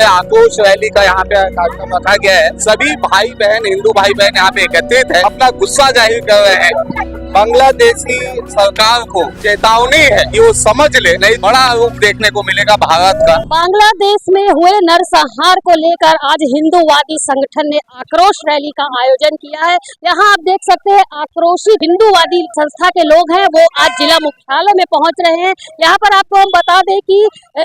आक्रोश रैली का यहाँ पे कार्यक्रम रखा गया है। सभी भाई बहन, हिंदू भाई बहन यहाँ पे एकत्रित है, अपना गुस्सा जाहिर कर रहे हैं। बांग्लादेश की सरकार को चेतावनी है कि वो समझ ले, नहीं बड़ा रूप देखने को मिलेगा भारत का। बांग्लादेश में हुए नरसंहार को लेकर आज हिंदूवादी संगठन ने आक्रोश रैली का आयोजन किया है। यहाँ आप देख सकते हैं आक्रोशित हिंदूवादी संस्था के लोग हैं, वो आज जिला मुख्यालय में पहुंच रहे हैं। यहाँ पर आपको हम बता दें कि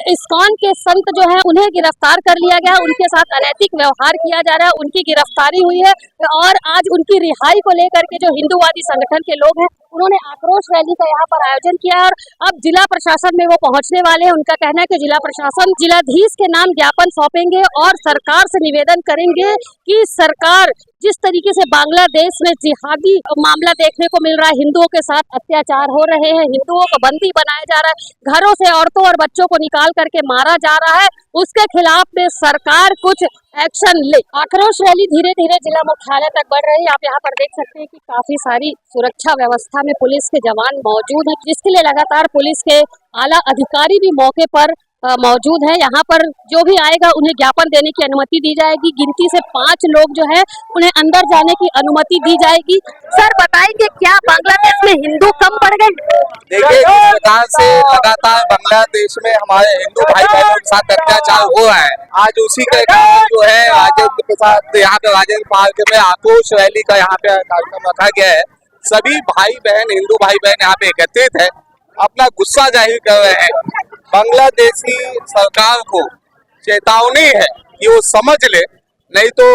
इस्कॉन के संत जो है उन्हें गिरफ्तार कर लिया गया, उनके साथ अनैतिक व्यवहार किया जा रहा है, उनकी गिरफ्तारी हुई है और आज उनकी रिहाई को लेकर के जो हिंदूवादी संगठन के लोग हैं उन्होंने आक्रोश रैली का यहाँ पर आयोजन किया और अब जिला प्रशासन में वो पहुंचने वाले हैं। उनका कहना है कि जिला प्रशासन जिलाधीश के नाम ज्ञापन सौंपेंगे और सरकार से निवेदन करेंगे कि सरकार जिस तरीके से बांग्लादेश में जिहादी मामला देखने को मिल रहा है, हिंदुओं के साथ अत्याचार हो रहे हैं, हिंदुओं को बंदी बनाया जा रहा है, घरों से औरतों और बच्चों को निकाल करके मारा जा रहा है, उसके खिलाफ में सरकार कुछ एक्शन ले। आक्रोश रैली धीरे धीरे जिला मुख्यालय तक बढ़ रही है। आप यहाँ पर देख सकते हैं कि काफी सारी सुरक्षा व्यवस्था में पुलिस के जवान मौजूद हैं, जिसके लिए लगातार पुलिस के आला अधिकारी भी मौके पर मौजूद है। यहाँ पर जो भी आएगा उन्हें ज्ञापन देने की अनुमति दी जाएगी। गिनती से 5 लोग जो है उन्हें अंदर जाने की अनुमति दी जाएगी। सर बताएंगे क्या बांग्लादेश में हिंदू कम पड़ गए? देखिए, जिस प्रकार से लगातार बांग्लादेश में हमारे हिंदू भाई बहनों के साथ अत्याचार हो रहा है, आज उसी के कारण जो है राजेंद्र प्रसाद यहाँ पे राजेंद्र पार्क में आक्रोश रैली का यहाँ पे कार्यक्रम रखा गया है। सभी भाई बहन, हिंदू भाई बहन यहाँ पे एकत्रित है, अपना गुस्सा जाहिर कर रहे हैं। बांग्लादेशी सरकार को चेतावनी है कि वो समझ ले, नहीं तो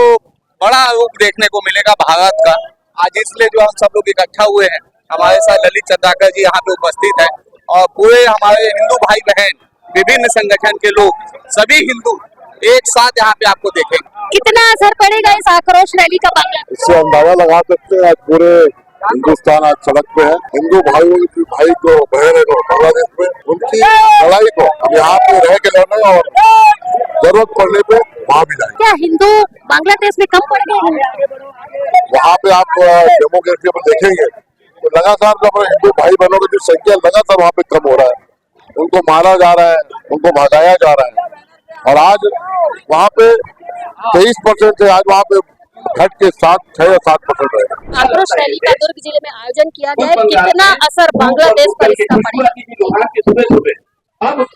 बड़ा रूप देखने को मिलेगा भारत का। आज इसलिए जो हम सब लोग इकट्ठा हुए हैं, हमारे साथ ललित चंद्राकर जी यहाँ पे उपस्थित है और पूरे हमारे हिंदू भाई बहन, विभिन्न संगठन के लोग, सभी हिंदू एक साथ यहाँ पे आपको देखेंगे। कितना असर पड़ेगा इस आक्रोश रैली का बांग्लादेश? इससे अंदाजा लगा सकते हैं पूरे हिंदुस्तान आज सड़क पे है। हिंदू भाई को बहन है बांग्लादेश में, उनकी लड़ाई को यहाँ पे रह के लड़ना और जरूरत पड़ने पे वहाँ भी जाएंगे। क्या हिंदू बांग्लादेश में कम पड़ गए? वहाँ पे आप डेमोक्रेसी में देखेंगे तो लगातार जो हमारे हिंदू भाई बहनों की जो संख्या लगातार वहाँ पे कम हो रहा है, उनको मारा जा रहा है, उनको भगाया जा रहा है और आज वहाँ पे 23% से आज वहाँ पे घट के 6 या 7% रहेगा। आक्रोश रैली का दुर्ग जिले में आयोजन किया गया है, कितना असर बांग्लादेश पर इसका पड़ेगा?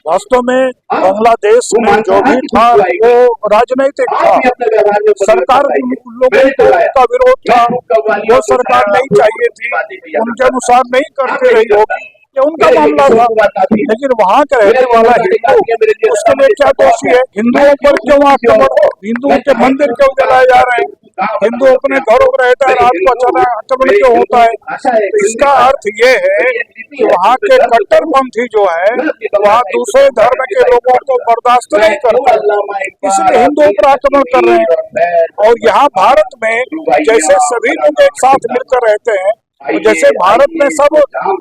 वास्तव में बांग्लादेश में जो भी था वो राजनीतिक था, सरकार लोगों को का विरोध था, वो सरकार नहीं चाहिए थी, उनके अनुसार नहीं करते रही होगी, ये उनका मामला था। लेकिन वहाँ का रहने वाला हिंदू उसके लिए क्या दोषी है? हिंदुओं पर क्यों आक्रमण, हिंदुओं के मंदिर क्यों जलाए जा रहे हैं, हिंदू अपने घरों में रहता है, रात को अचानक आक्रमण क्यों होता है? तो इसका अर्थ ये है कि वहाँ के कट्टरपंथी जो है वहाँ दूसरे धर्म के लोगों को बर्दाश्त नहीं करते, इसलिए हिंदुओं पर आक्रमण कर रहे हैं। और यहाँ भारत में जैसे सभी लोग एक साथ मिलकर रहते हैं, जैसे भारत में सब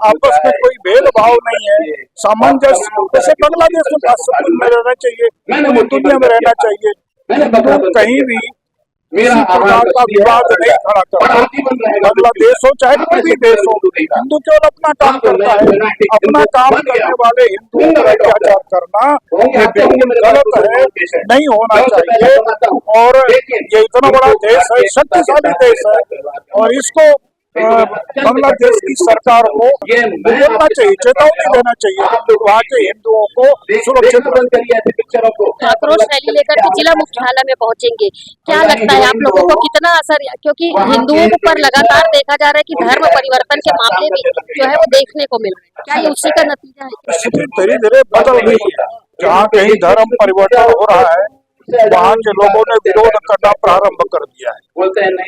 आपस में कोई भेदभाव नहीं है, सामंजस्य, जैसे बांग्लादेश में रहना चाहिए, दुनिया में रहना चाहिए, कहीं भी किसी प्रकार का विवाद नहीं खड़ा करता। बांग्लादेश हो चाहे कोई भी देश हो, हिंदू केवल अपना काम करता है, अपना काम करने वाले हिंदुओं पर अत्याचार करना ये बिल्कुल गलत है, नहीं होना चाहिए। और ये इतना बड़ा देश है, शक्तिशाली देश है और इसको बांग्लादेश की सरकार को बोलना चाहिए, चेतावनी देना चाहिए, वहाँ के हिंदुओं को सुरक्षित आक्रोश रैली लेकर के जिला मुख्यालय में पहुंचेंगे। क्या लगता है आप लोगों को कितना असर, क्योंकि हिंदुओं पर लगातार देखा जा रहा है कि धर्म परिवर्तन के मामले भी जो है वो देखने को मिल रहे हैं, क्या ये उसी का नतीजा है? स्थिति धीरे धीरे बदल रही है, जहाँ कहीं धर्म परिवर्तन हो रहा है वहाँ के लोगों ने विरोध करना प्रारंभ कर दिया है।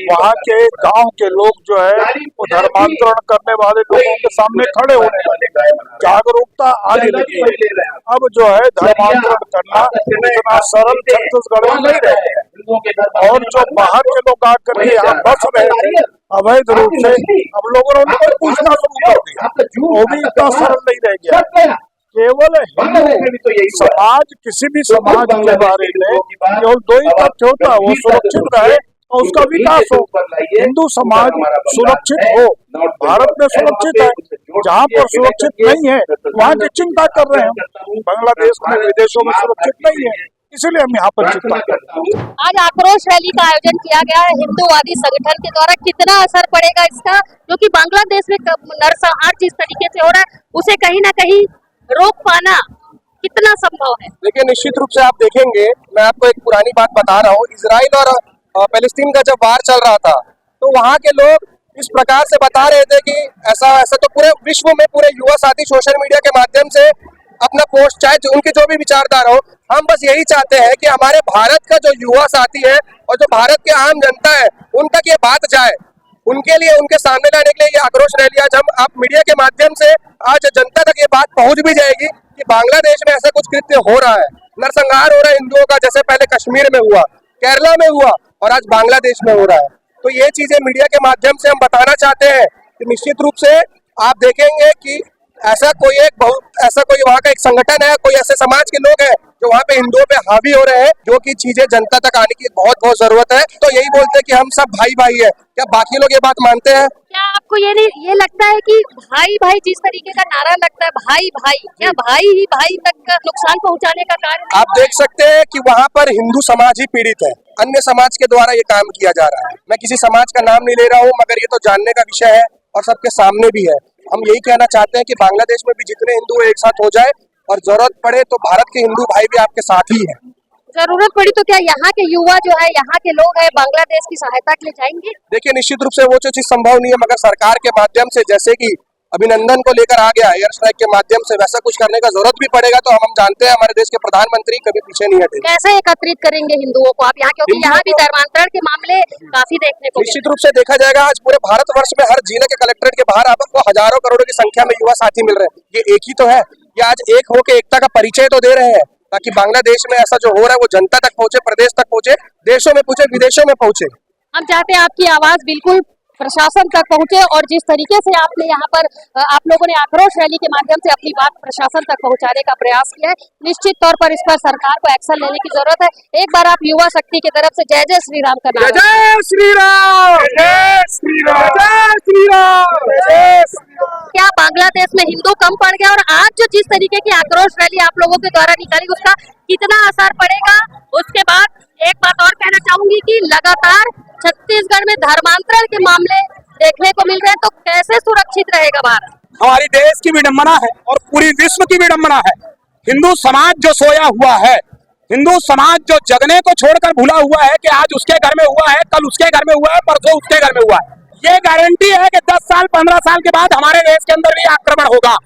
वहाँ के गांव के लोग जो है वो धर्मांतरण करने वाले लोगों के सामने खड़े होने लगे, जागरूकता आने लगी। अब जो है धर्मांतरण करना इतना सरल छत्तीसगढ़ में नहीं रह गया और जो बाहर के लोग आकर के यहाँ बस रहे थे अवैध रूप से, अब लोगों ने उनको पूछना शुरू कर दिया, वो भी इतना सरल नहीं रह गया। केवल हिंदू समाज, किसी भी समाज के बारे में केवल 2 ही तथ्य होता है, वो सुरक्षित रहे और उसका विकास हो। हिंदू समाज सुरक्षित हो, भारत में सुरक्षित है, जहाँ पर सुरक्षित नहीं है वहाँ की चिंता कर रहे हैं। बांग्लादेश में, विदेशों में सुरक्षित नहीं है, इसलिए हम यहाँ पर चिंता। आज आक्रोश रैली का आयोजन किया गया है हिंदूवादी संगठन के द्वारा, कितना असर पड़ेगा इसका, क्योंकि बांग्लादेश में नरसंहार जिस तरीके से हो रहा है उसे कहीं ना कहीं रोक पाना कितना संभव है? देखिए, निश्चित रूप से आप देखेंगे, मैं आपको एक पुरानी बात बता रहा हूँ। इजराइल और पैलेस्टीन का जब वार चल रहा था तो वहाँ के लोग इस प्रकार से बता रहे थे कि ऐसा ऐसा, तो पूरे विश्व में पूरे युवा साथी सोशल मीडिया के माध्यम से अपना पोस्ट, चाहे जो उनकी जो भी विचारधारा हो, हम बस यही चाहते हैं कि हमारे भारत का जो युवा साथी है और जो भारत के आम जनता है उन तक ये बात जाए, उनके लिए, उनके सामने लाने के लिए ये आक्रोश रैली आज हम आप मीडिया के माध्यम से आज जनता तक ये बात पहुंच भी जाएगी कि बांग्लादेश में ऐसा कुछ कृत्य हो रहा है, नरसंहार हो रहा है हिंदुओं का, जैसे पहले कश्मीर में हुआ, केरला में हुआ और आज बांग्लादेश में हो रहा है। तो ये चीजें मीडिया के माध्यम से हम बताना चाहते हैं कि निश्चित रूप से आप देखेंगे कि ऐसा कोई वहाँ का एक संगठन है, कोई ऐसे समाज के लोग हैं जो वहाँ पे हिंदुओं पे हावी हो रहे हैं, जो कि चीजें जनता तक आने की बहुत बहुत जरूरत है। तो यही बोलते हैं कि हम सब भाई भाई है। क्या बाकी लोग ये बात मानते हैं? क्या आपको ये लगता है कि भाई भाई जिस तरीके का नारा लगता है भाई भाई, क्या भाई ही भाई तक नुकसान पहुंचाने का कार्य आप देख सकते हैं कि वहाँ पर हिंदू समाज ही पीड़ित है, अन्य समाज के द्वारा ये काम किया जा रहा है। मैं किसी समाज का नाम नहीं ले रहा हूँ, मगर ये तो जानने का विषय है और सबके सामने भी है। हम यही कहना चाहते हैं कि बांग्लादेश में भी जितने हिंदू एक साथ हो जाए और जरूरत पड़े तो भारत के हिंदू भाई भी आपके साथ ही हैं। जरूरत पड़ी तो क्या यहाँ के युवा जो है, यहाँ के लोग हैं, बांग्लादेश की सहायता के लिए जाएंगे? देखिए, निश्चित रूप से वो जो चीज संभव नहीं है, मगर सरकार के माध्यम से, जैसे कि अभिनंदन को लेकर आ गया एयर स्ट्राइक के माध्यम से, वैसा कुछ करने का जरूरत भी पड़ेगा तो हम जानते हैं हमारे देश के प्रधानमंत्री कभी पीछे नहीं हटेंगे। कैसे एकत्रित करेंगे हिंदुओं को आप यहाँ, क्योंकि यहाँ भी धर्मांतरण के मामले काफी देखने को निश्चित रूप से देखा जाएगा। आज पूरे भारतवर्ष में हर जिले के कलेक्ट्रेट के बाहर आपको हजारों करोड़ों की संख्या में युवा साथी मिल रहे हैं। ये एक ही तो है, ये आज एक होकर एकता का परिचय तो दे रहे हैं, ताकि बांग्लादेश में ऐसा जो हो रहा है वो जनता तक पहुंचे, प्रदेश तक पहुंचे, देशों में पहुंचे, विदेशों में पहुंचे। हम चाहते हैं आपकी आवाज बिल्कुल प्रशासन तक पहुंचे, और जिस तरीके से आपने यहाँ पर आप लोगों ने आक्रोश रैली के माध्यम से अपनी बात प्रशासन तक पहुंचाने का प्रयास किया है, निश्चित तौर पर इस पर सरकार को एक्शन लेने की जरूरत है। एक बार आप युवा शक्ति की तरफ से जय जय श्री राम का नारा। जय श्री राम, जय श्री राम, जय श्री राम, जय श्री राम। क्या बांग्लादेश में हिंदू कम पड़ गया, और आज जो जिस तरीके की आक्रोश रैली आप लोगों के द्वारा निकाली उसका कितना असर पड़ेगा? उसके बाद एक बात और कहना चाहूंगी कि लगातार छत्तीसगढ़ में धर्मांतरण के मामले देखने को मिल रहे हैं, तो कैसे सुरक्षित रहेगा भारत? हमारी देश की विडंबना है और पूरी विश्व की विडंबना है। हिंदू समाज जो सोया हुआ है, हिंदू समाज जो जगने को छोड़कर भूला हुआ है कि आज उसके घर में हुआ है, कल उसके घर में हुआ है, परसों उसके घर में हुआ है, ये गारंटी है कि 10 साल 15 साल के बाद हमारे देश के अंदर भी आक्रमण होगा।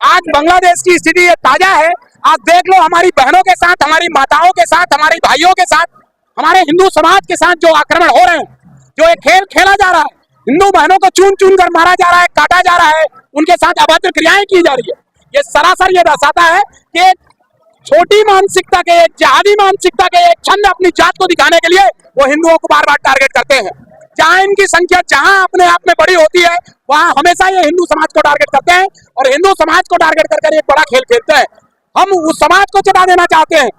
आज बांग्लादेश की स्थिति ये ताजा है। आज देख लो, हमारी बहनों के साथ, हमारी माताओं के साथ, हमारे भाइयों के साथ, हमारे हिंदू समाज के साथ जो आक्रमण हो रहे हैं, जो एक खेल खेला जा रहा है, हिंदू बहनों को चुन चुन कर मारा जा रहा है, काटा जा रहा है, उनके साथ अभद्र क्रियाएं की जा रही है। ये सरासर ये दर्शाता है कि छोटी मानसिकता के, एक जिहादी मानसिकता के एक छंद अपनी जात को दिखाने के लिए वो हिंदुओं को बार बार टारगेट करते हैं। जहां इनकी संख्या जहां अपने आप में बड़ी होती है, वहां हमेशा ये हिंदू समाज को टारगेट करते हैं और हिंदू समाज को टारगेट करके एक बड़ा खेल खेलते हैं। हम उस समाज को चटा देना चाहते हैं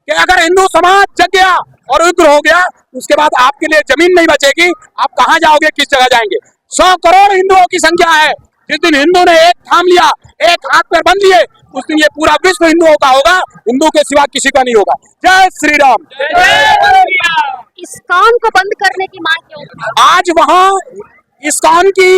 कि अगर हिंदू समाज जग गया और उग्र हो गया, उसके बाद आपके लिए जमीन नहीं बचेगी, आप कहां जाओगे, किस जगह जाएंगे। 100 करोड़ हिंदुओं की संख्या है। जिस दिन हिंदू ने एक थाम लिया, एक हाथ पर बंध लिए, उस दिन ये पूरा विश्व हिंदुओं का होगा, हिंदू के सिवा किसी का नहीं होगा। जय श्री राम। इस्कॉन को बंद करने की मांग क्यों? आज वहाँ इस्कॉन की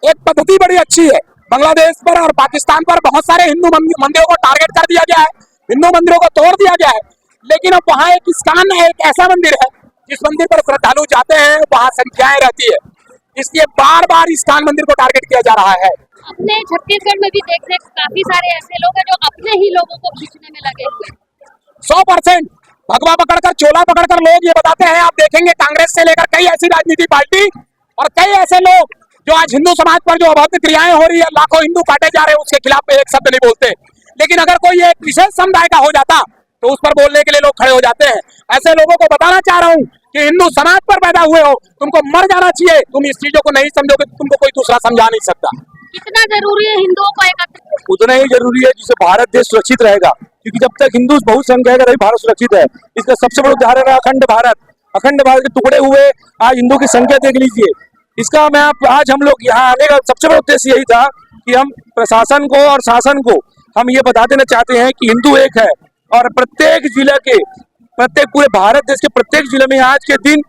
एक पद्धति बड़ी अच्छी है। बांग्लादेश पर और पाकिस्तान पर बहुत सारे हिंदू मंदिरों को टारगेट कर दिया गया है, हिंदू मंदिरों को तोड़ दिया गया है, लेकिन अब वहाँ एक इस्कॉन एक ऐसा मंदिर है जिस मंदिर पर श्रद्धालु जाते हैं, वहाँ संख्याएं रहती है, इसलिए बार बार इस्कॉन मंदिर को टारगेट किया जा रहा है। अपने छत्तीसगढ़ में भी देखने काफी सारे ऐसे लोग हैं जो अपने ही लोगों को खींचने में लगे हुए। 100% भगवा पकड़कर, चोला पकड़कर लोग ये बताते हैं। आप देखेंगे कांग्रेस से लेकर कई ऐसी राजनीतिक पार्टी और कई ऐसे लोग जो आज हिंदू समाज पर जो अभद्र क्रियाएं हो रही है, लाखों हिंदू काटे जा रहे हैं, उसके खिलाफ एक शब्द नहीं बोलते। लेकिन अगर कोई एक विशेष समुदाय का हो जाता तो उस पर बोलने के लिए लोग खड़े हो जाते हैं। ऐसे लोगों को बताना चाह रहा हूँ कि हिंदू समाज पर पैदा हुए हो, तुमको मर जाना चाहिए। तुम इस चीजों को नहीं समझोगे, तुमको कोई दूसरा समझा नहीं सकता। कितना जरूरी है हिंदुओं को एकत्रित? उतना ही जरूरी है जिससे भारत देश सुरक्षित रहेगा, क्योंकि जब तक हिंदू बहुसंख्यक है तभी भारत सुरक्षित है। इसका सबसे बड़ा उदाहरण है अखंड भारत। अखंड भारत के टुकड़े हुए आज हिंदू की संख्या देख लीजिए। इसका आज हम लोग यहाँ आने का सबसे बड़ा उद्देश्य यही था कि हम प्रशासन को और शासन को हम ये बता देना चाहते हैं कि हिंदू एक है, और प्रत्येक जिला के, प्रत्येक पूरे भारत देश के प्रत्येक जिले में आज के दिन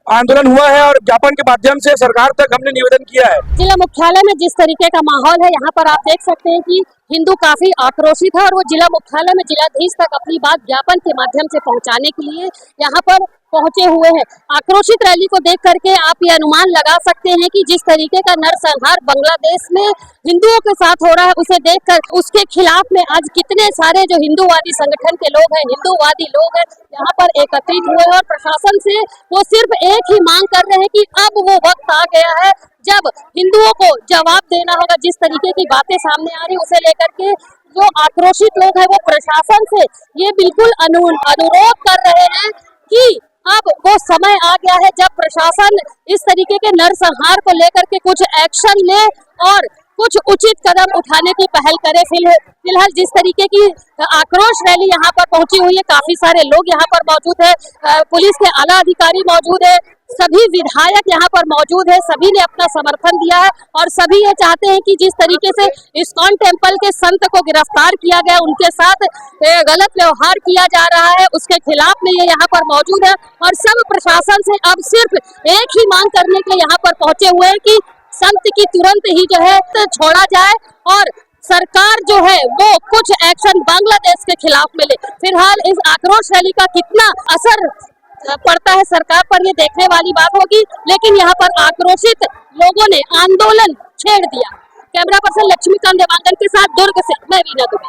आंदोलन हुआ है और ज्ञापन के माध्यम से सरकार तक हमने निवेदन किया है। जिला मुख्यालय में जिस तरीके का माहौल है, यहाँ पर आप देख सकते हैं कि हिंदू काफी आक्रोशित है और वो जिला मुख्यालय में जिलाधीश तक अपनी बात ज्ञापन के माध्यम से पहुंचाने के लिए यहाँ पर पहुंचे हुए हैं। आक्रोशित रैली को देख करके आप ये अनुमान लगा सकते हैं कि जिस तरीके का नरसंहार बांग्लादेश में हिंदुओं के साथ हो रहा है, उसे देखकर उसके खिलाफ में आज कितने सारे जो हिंदूवादी संगठन के लोग हैं, हिंदूवादी लोग हैं, यहाँ पर एकत्रित हुए और प्रशासन से वो सिर्फ एक ही मांग कर रहे हैं कि अब वो वक्त आ गया है जब हिंदुओं को जवाब देना होगा। जिस तरीके की बातें सामने आ रही उसे लेकर के जो आक्रोशित लोग हैं वो प्रशासन से ये बिल्कुल अनुरोध कर रहे हैं कि अब वो समय आ गया है जब प्रशासन इस तरीके के नरसंहार को लेकर के कुछ एक्शन ले और कुछ उचित कदम उठाने की पहल करे। फिलहाल जिस तरीके की आक्रोश रैली यहाँ पर पहुंची हुई है, काफी सारे लोग यहाँ पर मौजूद है, पुलिस के आला अधिकारी मौजूद है, सभी विधायक यहाँ पर मौजूद है, सभी ने अपना समर्थन दिया है और सभी ये चाहते हैं कि जिस तरीके से इस्कॉन टेम्पल के संत को गिरफ्तार किया गया, उनके साथ गलत व्यवहार किया जा रहा है, उसके खिलाफ में ये यहाँ पर मौजूद है और सब प्रशासन से अब सिर्फ एक ही मांग करने के लिए यहाँ पर पहुंचे हुए हैं कि संत की तुरंत ही जो है छोड़ा जाए और सरकार जो है वो कुछ एक्शन बांग्लादेश के खिलाफ में ले। फिलहाल इस आक्रोश रैली का कितना असर पड़ता है सरकार पर, ये देखने वाली बात होगी, लेकिन यहाँ पर आक्रोशित लोगों ने आंदोलन छेड़ दिया। कैमरा पर्सन लक्ष्मीकांत देवांगन के साथ दुर्ग से मैं रीना दुबे।